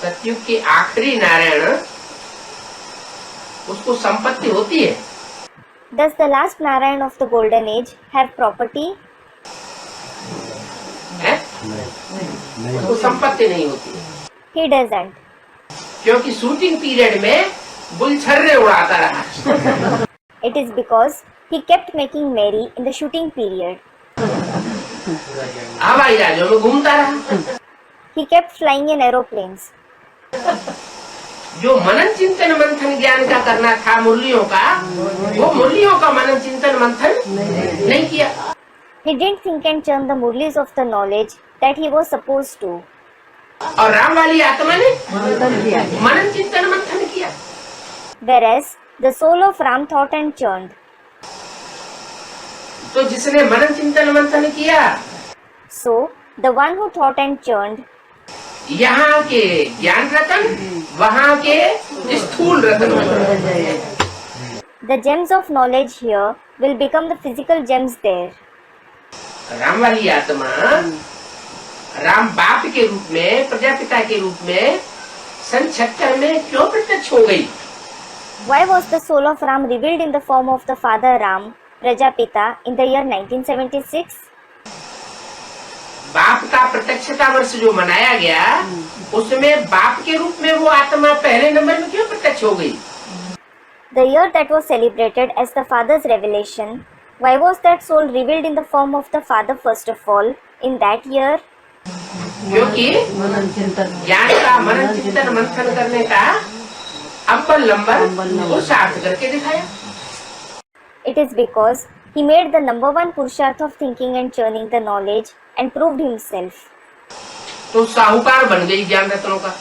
सतयुग के आखिरी नारायण उसको संपत्ति होती है? Does the last Narayan of the golden age have property? है? उसको संपत्ति नहीं होती है। He doesn't. क्योंकि शूटिंग पीरियड में गुलछर्रे उड़ाता रहा। It is because he kept making merry in the shooting period. हवाई जहाजों में घूमता रहा। He kept flying in aeroplanes. जो मनन चिंतन मंथन ज्ञान का करना था मुरलियों का, वो मुरलियों का मनन चिंतन मंथन नहीं किया। He didn't think and churn the murlis of the knowledge that he was supposed to. और राम वाली आत्मा ने मनन चिंतन मंथन किया। Whereas the soul of Ram thought and churned. तो जिसने मनन चिंतन मंथन किया, So the one who thought and churned, यहाँ के ज्ञान रतन, वहाँ के स्थूल रतन बने। the gems of knowledge here will become the physical gems there. Ram वाली आत्मा राम बाप के रूप में, प्रजापिता के रूप में सन 76 में क्यों प्रत्यक्ष हो गई? Why was the soul of Ram revealed in the form of the father Ram, Prajapita, in the year 1976? बाप का प्रत्यक्षता वर्ष जो मनाया गया, उसमें बाप के रूप में वो आत्मा पहले नंबर में क्यों प्रत्यक्ष हो गई? The year that was celebrated as the father's revelation, why was that soul revealed in the form of the father first of all in that year? क्योंकि ज्ञान का मनन चिंतन मंथन करने का अव्वल नंबर पुरुषार्थ करके दिखाया। It is because he made the number one purusharth of thinking and churning the knowledge and proved himself. तो साहूकार बन गई ज्ञान रत्नों का।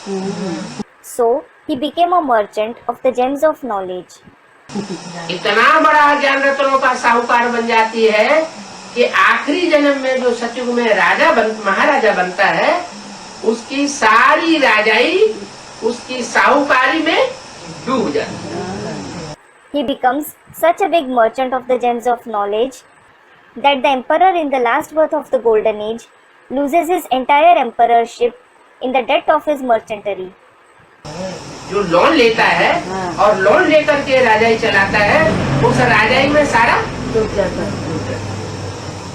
So he became a merchant of the gems of knowledge. इतना बड़ा ज्ञान रत्नों का साहूकार बन जाती है कि आखिरी जन्म में जो सतयुग में महाराजा बनता है, उसकी सारी राजाई उसकी साहूकारी में डूब जाती है। He becomes such a big merchant of the gems of knowledge that the emperor in the last birth of the golden age loses his entire emperorship in the debt of his merchantry. जो loan लेता है और loan लेकर के राजाई चलाता है, उस राजाई में सारा डूब जाता है।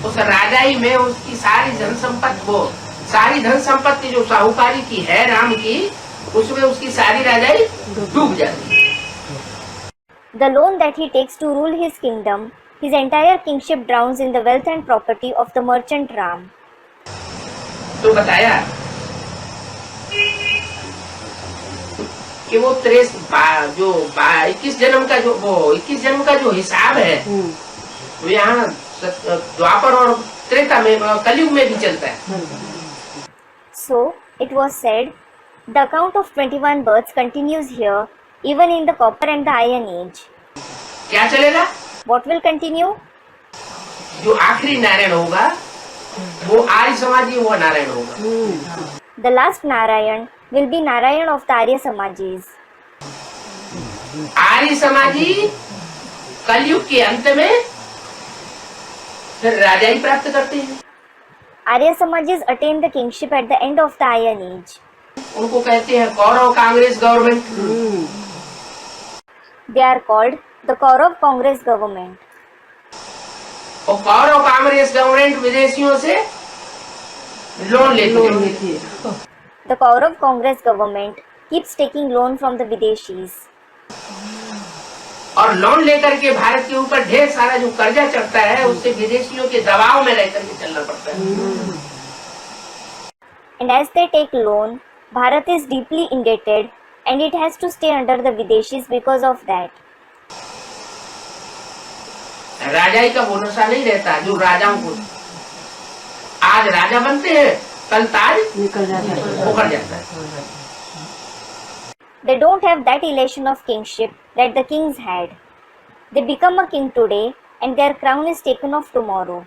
उस राजाई में उसकी सारी धन संपत्ति, वो सारी धन संपत्ति जो साहूकारी की है राम की, उसमें उसकी सारी राजाई डूब जाती है। The loan that he takes to rule his kingdom, his entire kingship drowns in the wealth and property of the merchant Ram. तो बताया कि वो 21 जन्म का जो 21 जन्म का जो हिसाब है, वो यहाँ द्वापर और त्रेता में, कलयुग में भी चलता है। So it was said, the account of 21 births continues here, even in the copper and the iron age. क्या चलेगा? What will continue? जो आखिरी नारायण होगा, वो आर्य समाजी वो नारायण होगा। The last Narayan will be Narayan of the Arya Samajis. आर्य समाजी कलयुग के अंत में फिर राजाई प्राप्त करते हैं। Arya Samajis attain the kingship at the end of the Iron Age. उनको कहते हैं Kaurav Congress government. They are called the Kaurav Congress government. और कौरव कांग्रेस गवर्नमेंट विदेशियों से लोन लेती है। The Kaurav Congress government keeps taking loan from the Videshis. और loan लेकर के भारत के ऊपर ढेर सारा जो कर्जा चढ़ता है, उससे विदेशियों के दबाव में रहकर के चलना पड़ता है। And as they take loan, Bharat is deeply indebted and it has to stay under the Videshis because of that. राजाई का भरोसा नहीं रहता। जो राजाओं को आज राजा बनते हैं, कल ताज निकल जाता है, उखड़ जाता है। They don't have that elation of kingship that the kings had. They become a king today and their crown is taken off tomorrow.